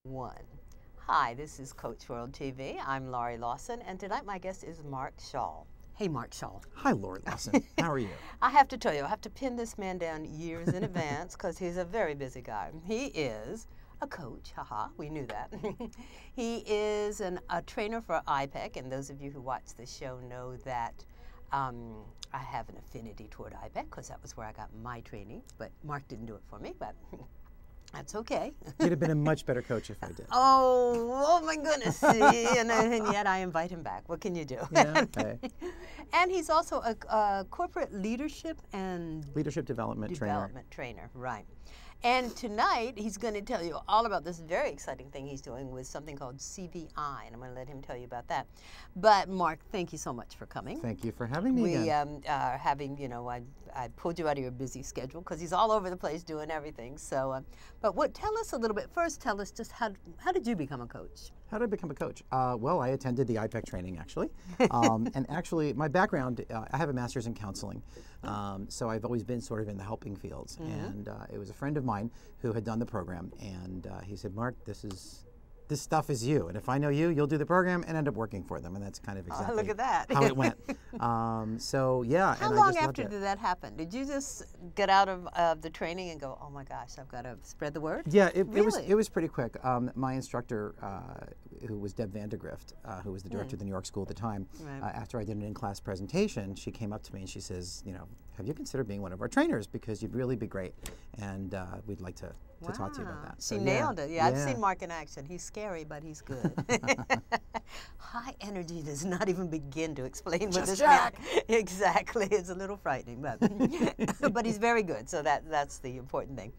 One. Hi, this is CoachWorld TV. I'm Laurie Lawson, and tonight my guest is Mark Schall. Hey, Mark Schall. Hi, Laurie Lawson. How are you? I have to tell you, I have to pin this man down years in advance because he's a very busy guy. He is a coach, haha, we knew that. He is a trainer for IPEC, and those of you who watch the show know that I have an affinity toward IPEC because that was where I got my training, but Mark didn't do it for me, but that's okay. You'd have been a much better coach if I did. Oh my goodness, see, and yet I invite him back. What can you do? Yeah, okay. And he's also a corporate leadership and development trainer, right. And tonight, he's going to tell you all about this very exciting thing he's doing with something called CVI, and I'm going to let him tell you about that. But Mark, thank you so much for coming. Thank you for having me again. We are having, you know, I pulled you out of your busy schedule because he's all over the place doing everything. So, but tell us a little bit. First, tell us just how did you become a coach? How did I become a coach? Well, I attended the IPEC training, actually. And actually, my background, I have a master's in counseling. So I've always been sort of in the helping fields. Mm-hmm. And it was a friend of mine who had done the program. And he said, Mark, this stuff is you. And if I know you, you'll do the program and end up working for them. And that's kind of exactly look at that. how it went. So, yeah. How long after did that happen? Did you just get out of the training and go, oh my gosh, I've got to spread the word? Yeah, it was pretty quick. My instructor, who was Deb Vandergrift, who was the director of the New York School at the time, right. After I did an in-class presentation, she came up to me and she says, you know, have you considered being one of our trainers? Because you'd really be great. And we'd like to talk to you about that. She nailed it. Yeah, I've seen Mark in action. He's scary, but he's good. High energy does not even begin to explain what this man. Exactly. It's a little frightening, but but he's very good. So that's the important thing.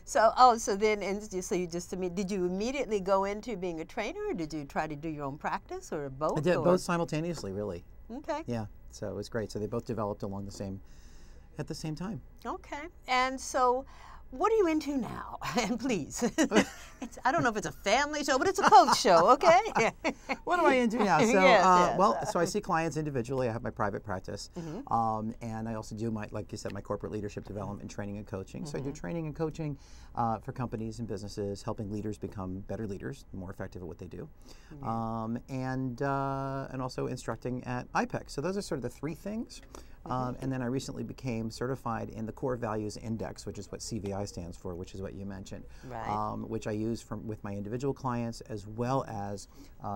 So did you immediately go into being a trainer, or did you try to do your own practice, or both? I did both simultaneously, really. Okay. Yeah. So it was great. So they both developed at the same time. Okay. And so, what are you into now? And please, I don't know if it's a family show, but it's a coach show, okay? What am I into now? So, yes. Well, so I see clients individually. I have my private practice, and I also do like you said, my corporate leadership development, training and coaching. So I do training and coaching for companies and businesses, helping leaders become better leaders, more effective at what they do, and also instructing at IPEC. So those are sort of the three things. And then I recently became certified in the Core Values Index, which is what CVI stands for, which is what you mentioned, right. Which I use with my individual clients as well as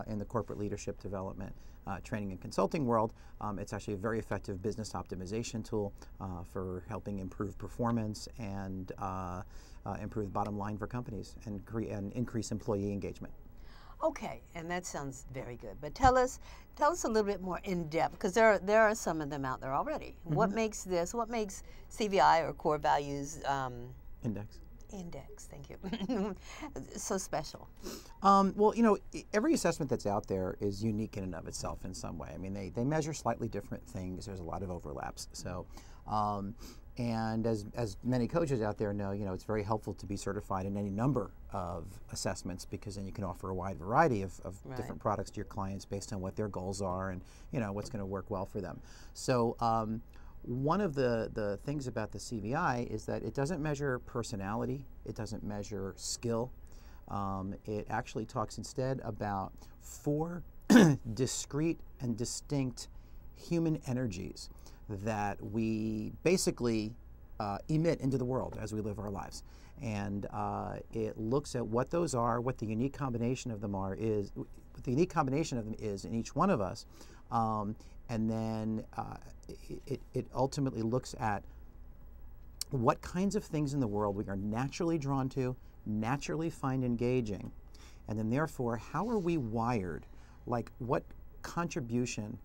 in the corporate leadership development training and consulting world. It's actually a very effective business optimization tool for helping improve performance and improve the bottom line for companies and increase employee engagement. Okay, and that sounds very good. But tell us a little bit more in depth, because there are some of them out there already. What makes CVI or Core Values Index, thank you, so special? Well, you know, every assessment that's out there is unique in and of itself in some way. I mean, they measure slightly different things. There's a lot of overlaps. So. And as many coaches out there know, you know, it's very helpful to be certified in any number of assessments, because then you can offer a wide variety of right. different products to your clients based on what their goals are and, you know, what's going to work well for them. So one of the things about the CVI is that it doesn't measure personality. It doesn't measure skill. It actually talks instead about 4 discrete and distinct human energies that we basically emit into the world as we live our lives. And it looks at what those are, what the unique combination of them is in each one of us. And then it ultimately looks at what kinds of things in the world we are naturally drawn to, naturally find engaging, and then therefore, how are we wired? Like, what contribution?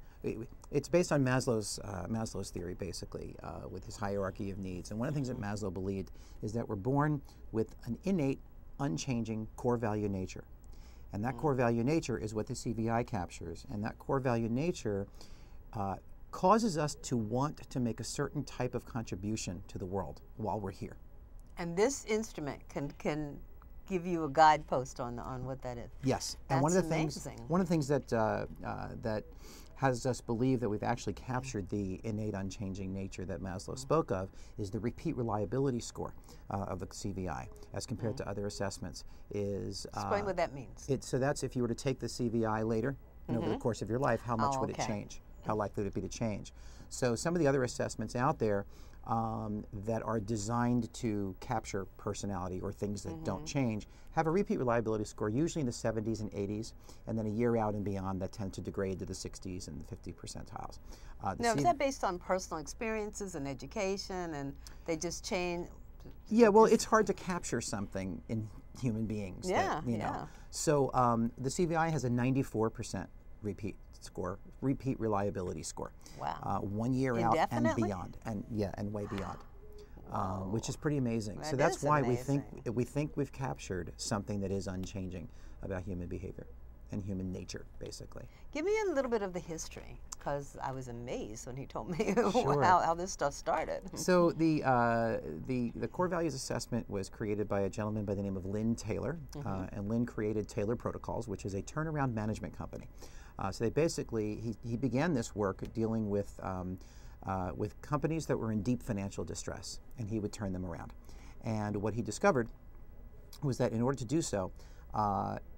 It's based on Maslow's theory, basically, with his hierarchy of needs. And one of the things that Maslow believed is that we're born with an innate, unchanging core value nature. And that core value nature is what the CVI captures. And that core value nature causes us to want to make a certain type of contribution to the world while we're here. And this instrument can give you a guidepost on what that is. Yes. That's and one of the amazing. things that has us believe that we've actually captured the innate unchanging nature that Maslow spoke of, is the repeat reliability score of the CVI as compared to other assessments. Explain what that means. So that's if you were to take the CVI later and over the course of your life, how much would it change? How likely would it be to change? So some of the other assessments out there that are designed to capture personality or things that don't change have a repeat reliability score usually in the 70s and 80s, and then a year out and beyond that tend to degrade to the 60s and the 50 percentiles. Now, is that based on personal experiences and education, and they just change? Yeah, well, it's hard to capture something in human beings. Yeah, that, you know. So the CVI has a 94% repeat reliability score. Wow. 1 year out and beyond, and way beyond. Which is pretty amazing. So that's why we think we've captured something that is unchanging about human behavior and human nature, basically. Give me a little bit of the history, because I was amazed when he told me Sure. how this stuff started. So the core values assessment was created by a gentleman by the name of Lynn Taylor, and Lynn created Taylor Protocols, which is a turnaround management company. So they basically, he began this work dealing with companies that were in deep financial distress, and he would turn them around. And what he discovered was that in order to do so,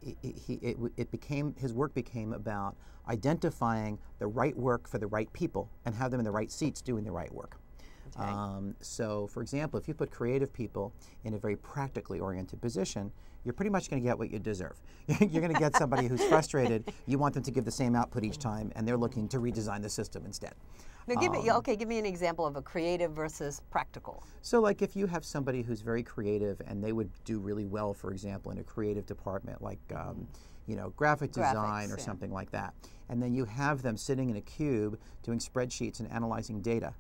his work became about identifying the right work for the right people and have them in the right seats doing the right work. Okay. So, for example, if you put creative people in a very practically oriented position, you're pretty much going to get what you deserve. You're going to get somebody who's frustrated. You want them to give the same output each time, and they're looking to redesign the system instead. Now, give me an example of a creative versus practical. So, like if you have somebody who's very creative and they would do really well, for example, in a creative department, like graphic design or something like that, and then you have them sitting in a cube doing spreadsheets and analyzing data.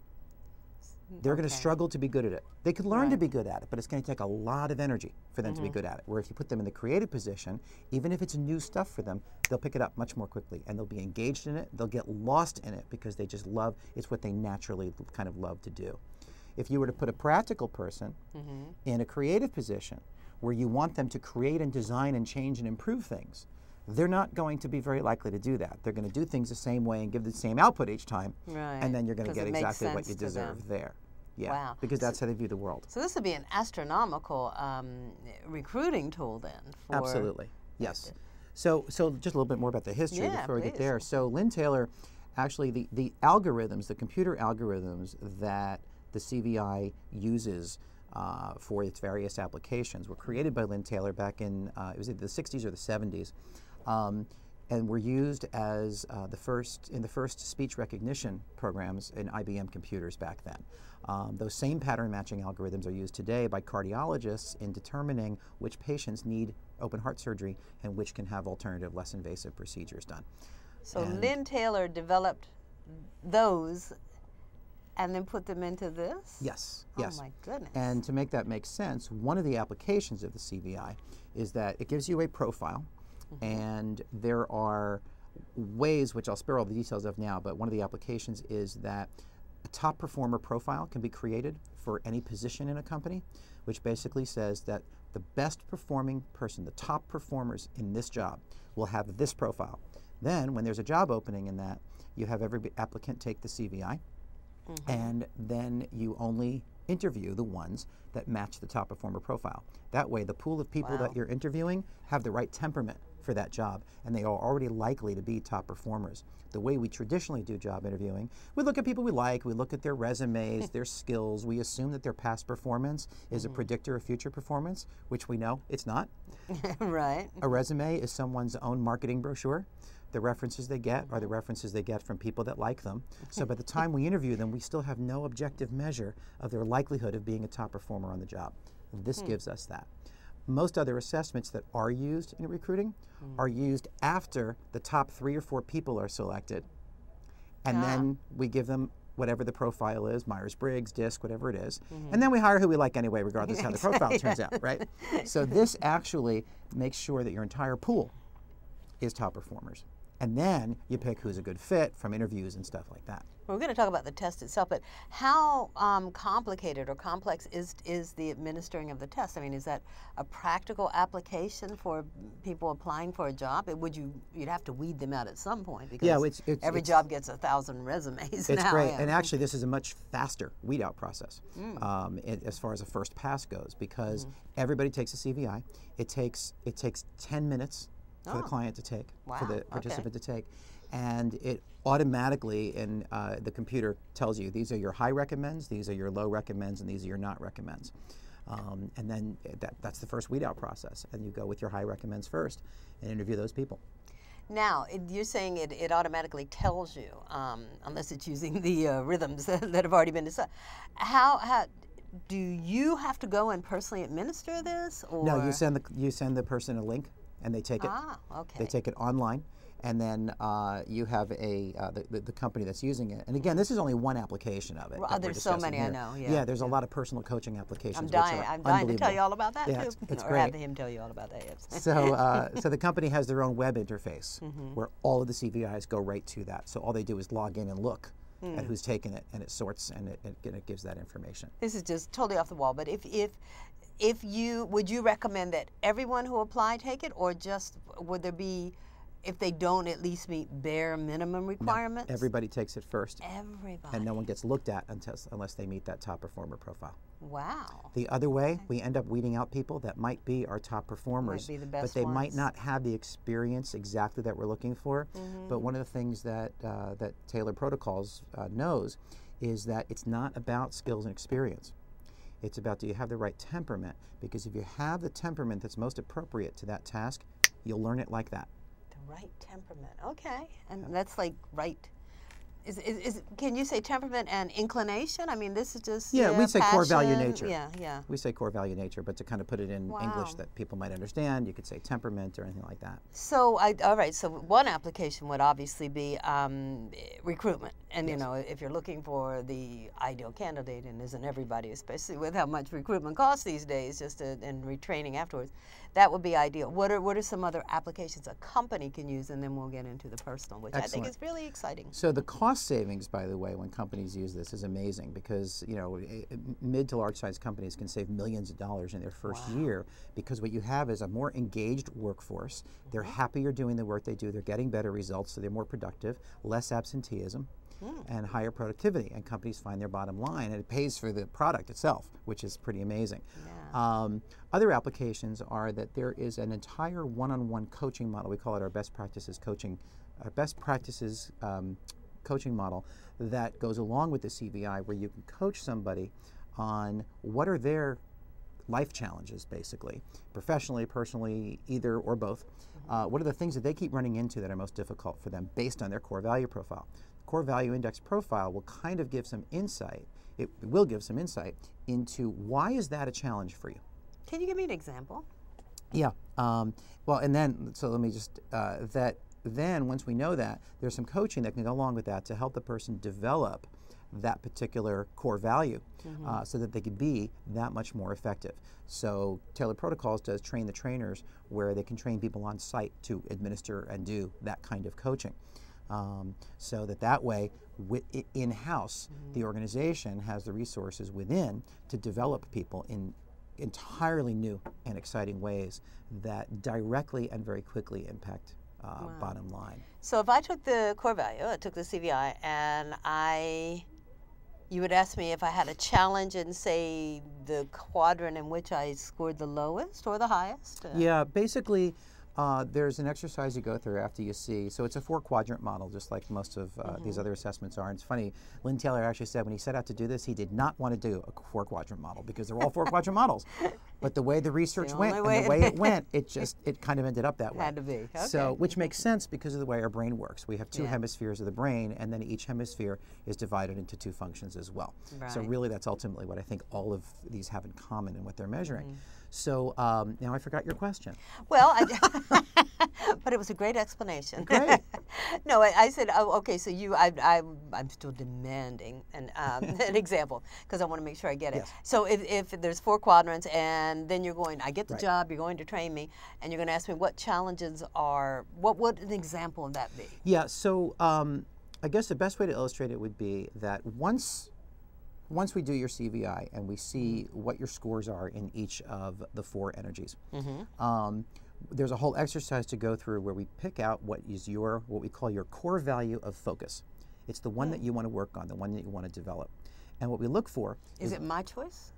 They're going to struggle to be good at it. They could learn to be good at it, but it's going to take a lot of energy for them to be good at it. Where if you put them in the creative position, even if it's new stuff for them, they'll pick it up much more quickly, and they'll be engaged in it. They'll get lost in it because they just love, it's what they naturally kind of love to do. If you were to put a practical person in a creative position where you want them to create and design and change and improve things, they're not going to be very likely to do that. They're going to do things the same way and give the same output each time, and then you're going to get exactly what you deserve there. Yeah, wow. Because that's how they view the world. So this would be an astronomical recruiting tool then. For Absolutely, yes. So just a little bit more about the history before we get there. So Lynn Taylor, actually the algorithms, the computer algorithms that the CVI uses for its various applications were created by Lynn Taylor back in, it was either the 60s or the 70s. And were used as the first speech recognition programs in IBM computers back then. Those same pattern matching algorithms are used today by cardiologists in determining which patients need open heart surgery and which can have alternative, less invasive procedures done. So Lynn Taylor developed those and then put them into this? Yes, yes. Oh my goodness. And to make that make sense, one of the applications of the CVI is that it gives you a profile. And there are ways, which I'll spare all the details of now, but one of the applications is that a top performer profile can be created for any position in a company, which basically says that the best performing person, the top performers in this job, will have this profile. Then, when there's a job opening in that, you have every applicant take the CVI, and then you only interview the ones that match the top performer profile. That way, the pool of people that you're interviewing have the right temperament for that job, and they are already likely to be top performers. The way we traditionally do job interviewing, we look at people we like, we look at their resumes, their skills, we assume that their past performance is a predictor of future performance, which we know it's not. Right. A resume is someone's own marketing brochure. The references they get are the references they get from people that like them. So by the time we interview them, we still have no objective measure of their likelihood of being a top performer on the job. This gives us that. Most other assessments that are used in recruiting are used after the top 3 or 4 people are selected, and then we give them whatever the profile is, Myers-Briggs, DISC, whatever it is, and then we hire who we like anyway, regardless of how the profile turns out, right? So this actually makes sure that your entire pool is top performers. And then you pick who's a good fit from interviews and stuff like that. We're going to talk about the test itself, but how complicated or complex is the administering of the test? I mean, is that a practical application for people applying for a job? You'd have to weed them out at some point, because every job gets 1,000 resumes it's now. Great, and actually this is a much faster weed out process as far as a first pass goes, because everybody takes a CVI. It takes 10 minutes for the client to take, for the participant to take. And it automatically, in the computer tells you, these are your high recommends, these are your low recommends, and these are your not recommends. And then that's the first weed out process. And you go with your high recommends first and interview those people. Now, you're saying it automatically tells you, unless it's using the rhythms that have already been decided. How do you have to go and personally administer this? Or? No, you send the person a link, and they take it. Ah, okay. They take it online. And then you have the company that's using it. And again, this is only one application of it. There's so many, I know. Yeah, there's a lot of personal coaching applications. I'm dying to tell you all about that too. It's or great. have him tell you all about that. Yes. So the company has their own web interface where all of the CVIs go right to that. So all they do is log in and look at who's taken it, and it sorts and it gives that information. This is just totally off the wall. But would you recommend that everyone who apply take it, or just would there be, if they don't at least meet bare minimum requirements? No, everybody takes it first. Everybody. And no one gets looked at unless they meet that top performer profile. Wow. The other way, we end up weeding out people that might be our top performers, might be the best but they ones. might not have the experience exactly that we're looking for. But one of the things that Taylor Protocols knows is that it's not about skills and experience. It's about, do you have the right temperament? Because if you have the temperament that's most appropriate to that task, you'll learn it like that. Right temperament. Okay, and that's like right. Can you say temperament and inclination? I mean, this is just we say passion. core value nature. Yeah. We say core value nature, but to kind of put it in English that people might understand, you could say temperament or anything like that. So all right. So one application would obviously be recruitment, and you know, if you're looking for the ideal candidate, and isn't everybody, especially with how much recruitment costs these days, and retraining afterwards, that would be ideal. What are some other applications a company can use, and then we'll get into the personal, which Excellent. I think is really exciting. So the cost savings, by the way, when companies use this is amazing, because mid to large size companies can save millions of dollars in their first year, because what you have is a more engaged workforce. They're happier doing the work they do. They're getting better results, so they're more productive, less absenteeism, and higher productivity. And companies find their bottom line, and it pays for the product itself, which is pretty amazing. Yeah. Other applications are that there is an entire one-on-one coaching model. We call it our best practices coaching, coaching model that goes along with the CVI, where you can coach somebody on what are their life challenges, basically, professionally, personally, either or both. What are the things that they keep running into that are most difficult for them based on their core value profile? The core value index profile will kind of give some insight. It will give some insight into why is that a challenge for you. Can you give me an example? Yeah. Well, and then, so let me just, then once we know that, there's some coaching that can go along with that to help the person develop that particular core value so that they can be that much more effective. So Taylor Protocols does train the trainers, where they can train people on site to administer and do that kind of coaching. So that way, in-house, the organization has the resources within to develop people in entirely new and exciting ways that directly and very quickly impact bottom line. So if I took the core value, I took the CVI, and you would ask me if I had a challenge in, say, the quadrant in which I scored the lowest or the highest? Yeah, basically, there's an exercise you go through after you see. So it's a 4-quadrant model, just like most of these other assessments are. And it's funny, Lynn Taylor actually said when he set out to do this, he did not want to do a 4-quadrant model, because they're all 4-quadrant models. But the way the research went and the way it went, it kind of ended up that way. Had to be. Okay. So, which makes sense because of the way our brain works. We have 2 hemispheres of the brain, and then each hemisphere is divided into 2 functions as well. Right. So really, that's ultimately what I think all of these have in common in what they're measuring. So now I forgot your question. Well, but it was a great explanation. Great. No, I said, oh, okay, so I'm still demanding an example, because I want to make sure I get it. Yes. So if there's 4 quadrants, and then I get the job, you're going to train me, and you're going to ask me what challenges what would an example of that be? Yeah, so I guess the best way to illustrate it would be that once we do your CVI and we see what your scores are in each of the 4 energies, there's a whole exercise to go through where we pick out what we call your core value of focus. It's the one that you want to work on, the one that you want to develop. And what we look for is it my choice?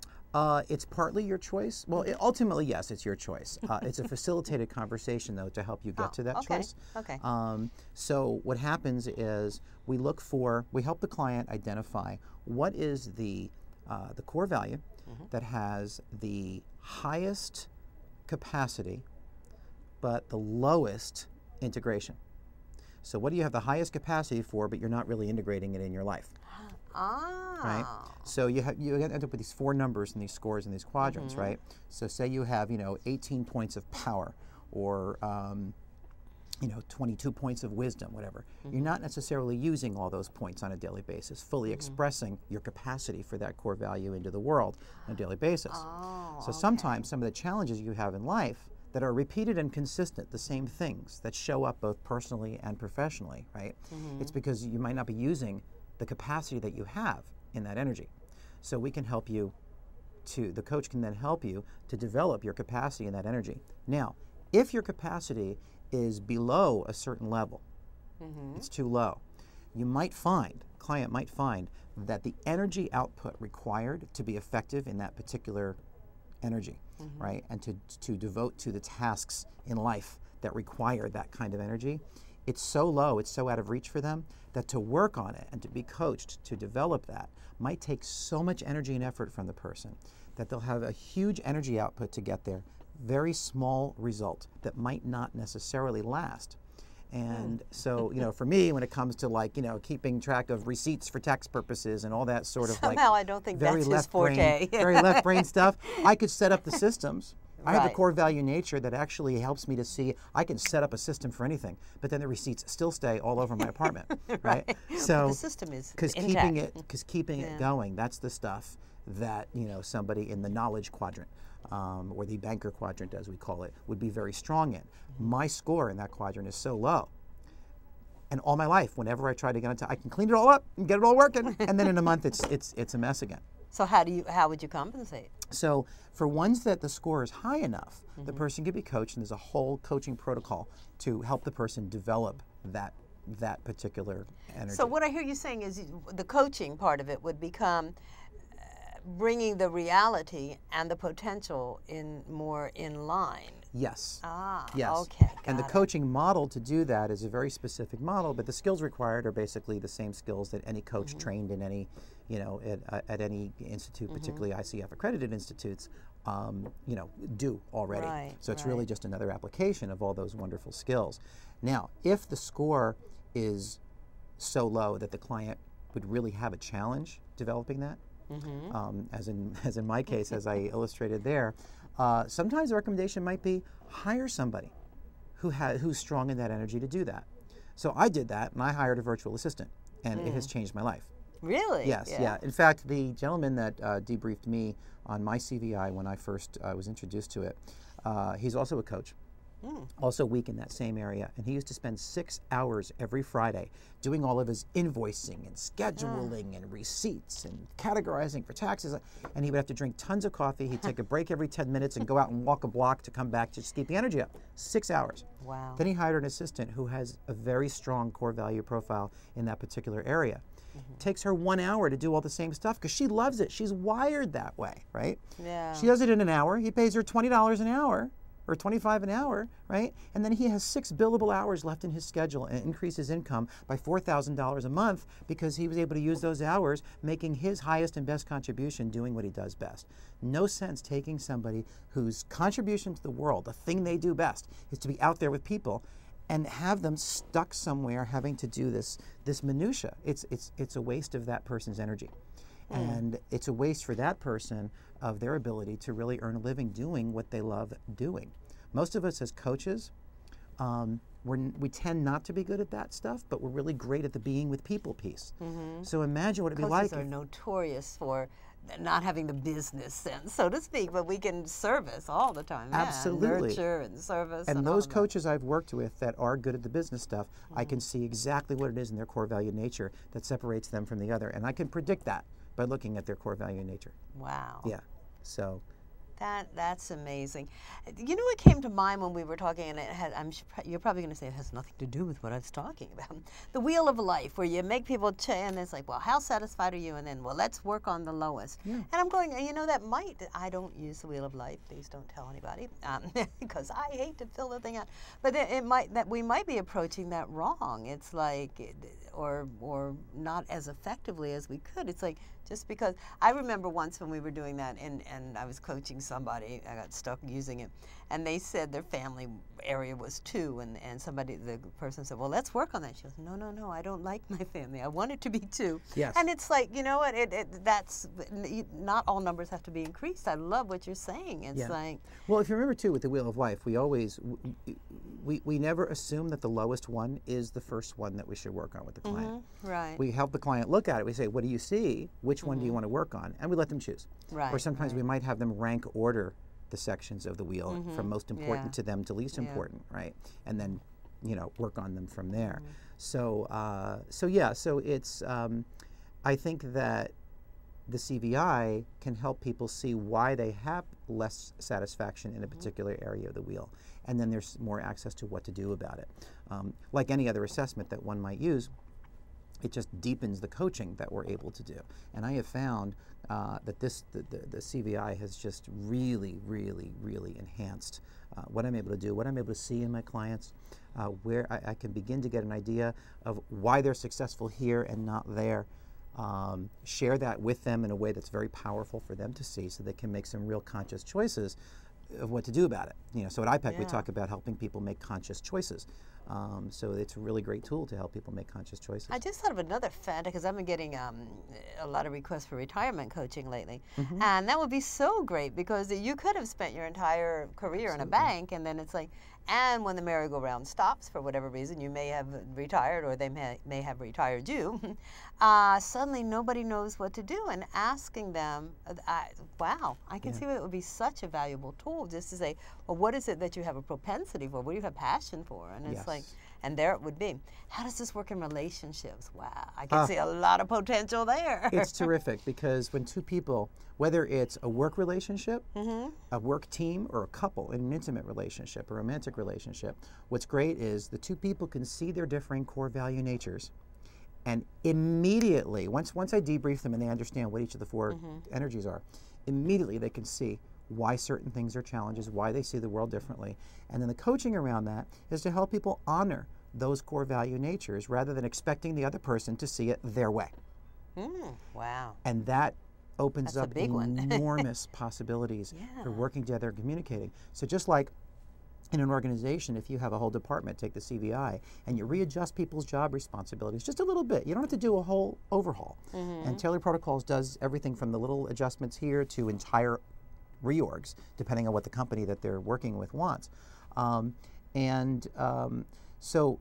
It's partly your choice. Well, ultimately, yes, it's your choice. It's a facilitated conversation, though, to help you get to that choice. Okay. So what happens is we help the client identify what is the core value that has the highest capacity, but the lowest integration. So what do you have the highest capacity for, but you're not really integrating it in your life? Right? So you end up with these 4 numbers and these scores and these quadrants, right? So say you have, 18 points of power or, 22 points of wisdom, whatever. You're not necessarily using all those points on a daily basis, fully expressing your capacity for that core value into the world on a daily basis. So sometimes some of the challenges you have in life that are repeated and consistent, the same things that show up both personally and professionally, right? It's because you might not be using the capacity that you have in that energy. So we can help you the coach can then help you to develop your capacity in that energy. Now, if your capacity is below a certain level, it's too low, client might find that the energy output required to be effective in that particular energy, right? And to devote to the tasks in life that require that kind of energy, it's so low, it's so out of reach for them that to work on it and to be coached to develop that might take so much energy and effort from the person that they'll have a huge energy output to get there, very small result that might not necessarily last. And so, for me, when it comes to keeping track of receipts for tax purposes and all that sort of somehow I don't think very that's his forte. Very left brain stuff, I could set up the systems. I have the core value nature that actually helps me to see I can set up a system for anything, but then the receipts still stay all over my apartment, right? So the system is keeping it going, that's the stuff that somebody in the knowledge quadrant or the banker quadrant, as we call it, would be very strong in. My score in that quadrant is so low. And all my life, whenever I try to get into, I can clean it all up and get it all working, and then in a month it's a mess again. So how would you compensate? So for ones that the score is high enough, the person can be coached, and there's a whole coaching protocol to help the person develop that particular energy. So what I hear you saying is the coaching part of it would become bringing the reality and the potential more in line. Yes. Yes. Okay. And the coaching model to do that is a very specific model, but the skills required are basically the same skills that any coach trained in any, at any institute, particularly ICF accredited institutes, do already. Right, so it's really just another application of all those wonderful skills. Now, if the score is so low that the client would really have a challenge developing that, as in my case, as I illustrated there, sometimes the recommendation might be hire somebody who's strong in that energy to do that. So I did that, and I hired a virtual assistant, and it has changed my life. Really? Yes, yeah. In fact, the gentleman that debriefed me on my CVI when I first was introduced to it, he's also a coach. Also weak in that same area, and he used to spend 6 hours every Friday doing all of his invoicing and scheduling and receipts and categorizing for taxes, and he would have to drink tons of coffee. He'd take a break every 10 minutes and go out and walk a block to come back to just keep the energy up. 6 hours. Wow. Then he hired an assistant who has a very strong core value profile in that particular area. Takes her 1 hour to do all the same stuff because she loves it. She's wired that way, right? Yeah. She does it in an hour. He pays her $20 an hour. Or $25 an hour, right? And then he has 6 billable hours left in his schedule and increase his income by $4,000 a month because he was able to use those hours making his highest and best contribution doing what he does best. No sense taking somebody whose contribution to the world, the thing they do best, is to be out there with people and have them stuck somewhere having to do this minutia. It's a waste of that person's energy. And it's a waste for that person of their ability to really earn a living doing what they love doing. Most of us as coaches, we tend not to be good at that stuff, but we're really great at the being with people piece. So imagine what it'd be like. Coaches are notorious for not having the business sense, so to speak, but we can service all the time. Yeah, Absolutely. nurture and service. And all those of that. coaches I've worked with that are good at the business stuff, I can see exactly what it is in their core value nature that separates them from the other. And I can predict that by looking at their core value nature. Wow. Yeah. So. That's amazing. You know what came to mind when we were talking, and it had, you're probably going to say it has nothing to do with what I was talking about. The wheel of life, where you make people and it's like, well, how satisfied are you? And then, well, let's work on the lowest. Yeah. And I'm going, you know, that might, I don't use the wheel of life. Please don't tell anybody, because I hate to fill the thing out. But it might, that we might be approaching that wrong. It's like, or not as effectively as we could. It's like, just because I remember once when we were doing that, and I was coaching somebody, I got stuck using it, and they said their family area was 2, and the person said, well, let's work on that. She goes, no, I don't like my family. I want it to be 2. Yes. And it's like, you know what, that's, not all numbers have to be increased. I love what you're saying. It's like. Well, if you remember too, with the wheel of life, we always, we never assume that the lowest one is the first one that we should work on with the client. Right. We help the client look at it. We say, what do you see? Which one do you want to work on? And we let them choose. Right. Or sometimes we might have them rank order the sections of the wheel from most important to them to least important, right? And then, you know, work on them from there. So, so it's, I think that the CVI can help people see why they have less satisfaction in a particular area of the wheel. And then there's more access to what to do about it. Like any other assessment that one might use, it just deepens the coaching that we're able to do. And I have found that the CVI has just really enhanced what I'm able to do, what I'm able to see in my clients, where I can begin to get an idea of why they're successful here and not there. Share that with them in a way that's very powerful for them to see, so they can make some real conscious choices of what to do about it. You know, so at IPEC we talk about helping people make conscious choices. So it's a really great tool to help people make conscious choices. I just thought of another because I've been getting a lot of requests for retirement coaching lately. And that would be so great, because you could have spent your entire career in a bank, and then it's like, and when the merry-go-round stops, for whatever reason, you may have retired, or they may have retired you, suddenly nobody knows what to do. And asking them, wow, I can see where it would be such a valuable tool, just to say, well, what is it that you have a propensity for? What do you have passion for? And it's like, and there it would be. How does this work in relationships? Wow, I can see a lot of potential there. It's terrific, because when 2 people, whether it's a work relationship, a work team, or a couple in an intimate relationship, a romantic relationship, what's great is the 2 people can see their differing core value natures, and immediately, once I debrief them and they understand what each of the 4 energies are, immediately they can see why certain things are challenges, why they see the world differently. And then the coaching around that is to help people honor those core value natures rather than expecting the other person to see it their way. Wow. And that opens That's up a big one. enormous possibilities for working together and communicating. So just like in an organization, if you have a whole department, take the CVI, and you readjust people's job responsibilities just a little bit. You don't have to do a whole overhaul. And Tailored Protocols does everything from the little adjustments here to entire reorgs, depending on what the company that they're working with wants. So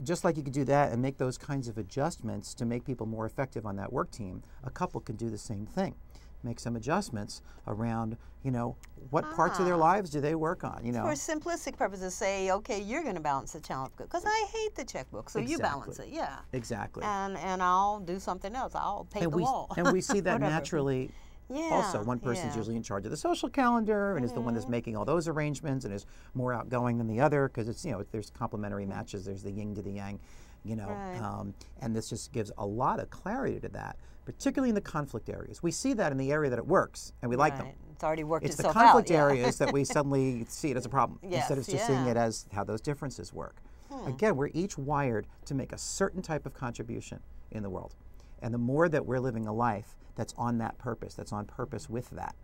just like you could do that and make those kinds of adjustments to make people more effective on that work team, a couple can do the same thing. Make some adjustments around, you know, what parts of their lives do they work on, you know. For simplistic purposes, say, okay, you're going to balance the challenge, because I hate the checkbook, so you balance it, Exactly. And I'll do something else. I'll paint the wall. And we see that naturally. Also, one person's usually in charge of the social calendar and is the one that's making all those arrangements and is more outgoing than the other, because it's, you know, there's complementary matches, there's the yin to the yang, you know, and this just gives a lot of clarity to that, particularly in the conflict areas. We see that in the area that it works, and we like them. It's already worked itself out. It's the conflict areas that we suddenly see it as a problem, instead of just seeing it as how those differences work. Again, we're each wired to make a certain type of contribution in the world. And the more that we're living a life that's on that purpose, that's on purpose with that,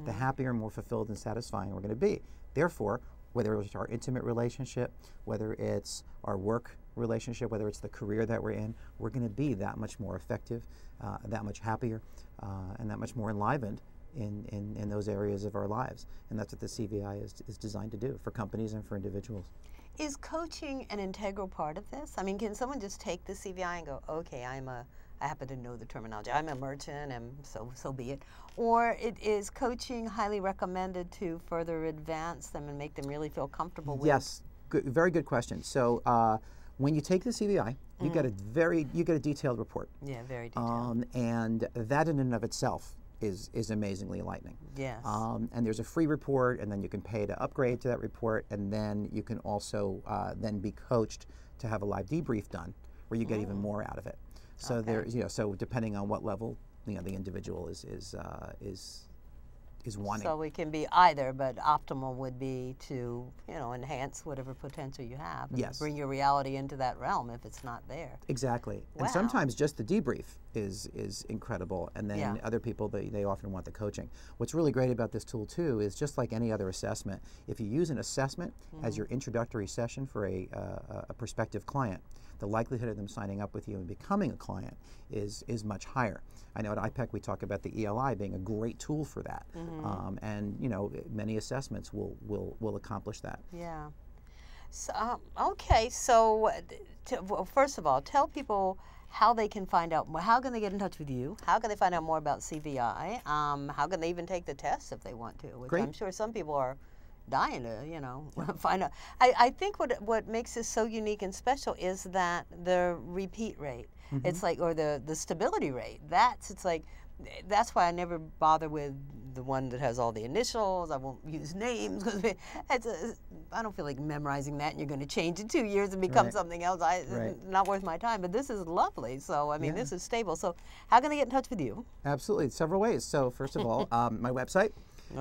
the happier, more fulfilled and satisfying we're going to be. Therefore, whether it's our intimate relationship, whether it's our work relationship, whether it's the career that we're in, we're going to be that much more effective, that much happier, and that much more enlivened in those areas of our lives. And that's what the CVI is designed to do for companies and for individuals. Is coaching an integral part of this? I mean, can someone just take the CVI and go, okay, I'm a I happen to know the terminology. I'm a merchant, and so be it. Or is coaching highly recommended to further advance them and make them really feel comfortable with? Yes, good, very good question. So when you take the CVI, you get a detailed report. Yeah, very detailed. And that in and of itself is amazingly enlightening. Yes. And there's a free report, and then you can pay to upgrade to that report, and then you can also then be coached to have a live debrief done, where you get even more out of it. So there's, so depending on what level the individual is wanting. So it can be either, but optimal would be to enhance whatever potential you have. And Yes. bring your reality into that realm if it's not there. Exactly. Wow. And sometimes just the debrief is incredible, and then other people, they often want the coaching. What's really great about this tool too is, just like any other assessment, if you use an assessment as your introductory session for a prospective client, the likelihood of them signing up with you and becoming a client is much higher. I know at IPEC we talk about the ELI being a great tool for that, and many assessments will accomplish that. Yeah. So, okay, so well, first of all, tell people how they can find out more. How can they get in touch with you? How can they find out more about CVI? How can they even take the test if they want to? Which Great. I'm sure some people are dying to, find out. I think what makes this so unique and special is that the repeat rate. It's like, or the stability rate. That's why I never bother with the one that has all the initials. I won't use names because I don't feel like memorizing that, and you're going to change in 2 years and become something else. It's not worth my time. But this is lovely. So, I mean, this is stable. So how can they get in touch with you? Absolutely. Several ways. So first of all, my website,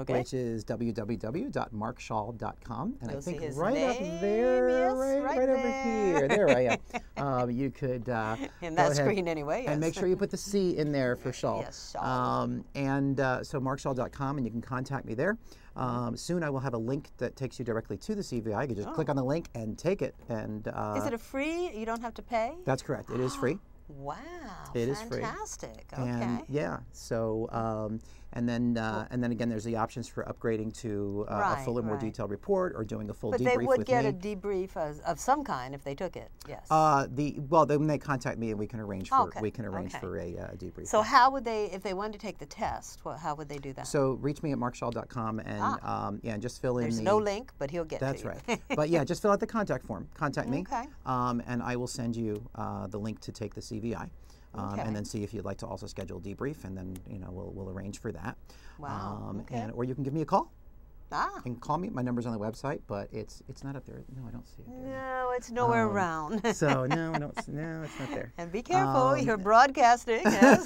which is www.markschall.com. And You'll I think see his right name. up there, Yes, right over here. There I am. You could In go that ahead screen anyway, and make sure you put the C in there for Schall. Yes, Schall. So markschall.com, and you can contact me there. Soon I will have a link that takes you directly to the CVI. You can just click on the link and take it. And is it a free? You don't have to pay? That's correct. It is free. Wow, it is free. Fantastic. Okay. And so and then again, there's the options for upgrading to a fuller, more detailed report, or doing a full debrief with me. But they would get a debrief of some kind if they took it. Yes. Then they contact me, and we can arrange for for a debrief. So how would they, if they wanted to take the test, how would they do that? So reach me at markschall.com, and and just fill in. There's no link, but he'll get That's to you. right. But yeah, just fill out the contact form. Contact me. Okay. And I will send you the link to take the CVI. And then see if you'd like to also schedule a debrief, and then we'll arrange for that. Wow. Or you can give me a call. You can call me. My number's on the website, but it's not up there. No, I don't see it there. No, it's nowhere around. So no, I don't. No, it's not there. And be careful, you're broadcasting. Yes.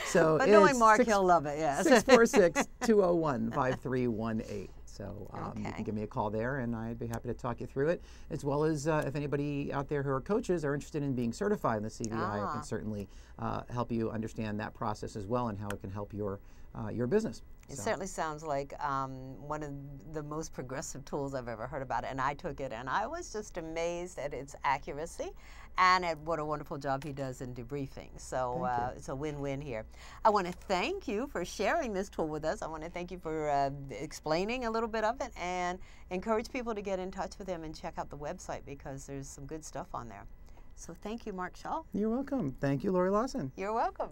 So but knowing Mark, he'll love it. Yes. 646-201-5318. So you can give me a call there, and I'd be happy to talk you through it, as well as if anybody out there who are coaches are interested in being certified in the CVI, I can certainly help you understand that process as well, and how it can help your business. It certainly sounds like one of the most progressive tools I've ever heard about, and I took it, and I was just amazed at its accuracy and at what a wonderful job he does in debriefing. So it's a win-win here. I want to thank you for sharing this tool with us. I want to thank you for explaining a little bit of it, and encourage people to get in touch with him and check out the website, because there's some good stuff on there. So thank you, Mark Schall. You're welcome. Thank you, Laurie Lawson. You're welcome.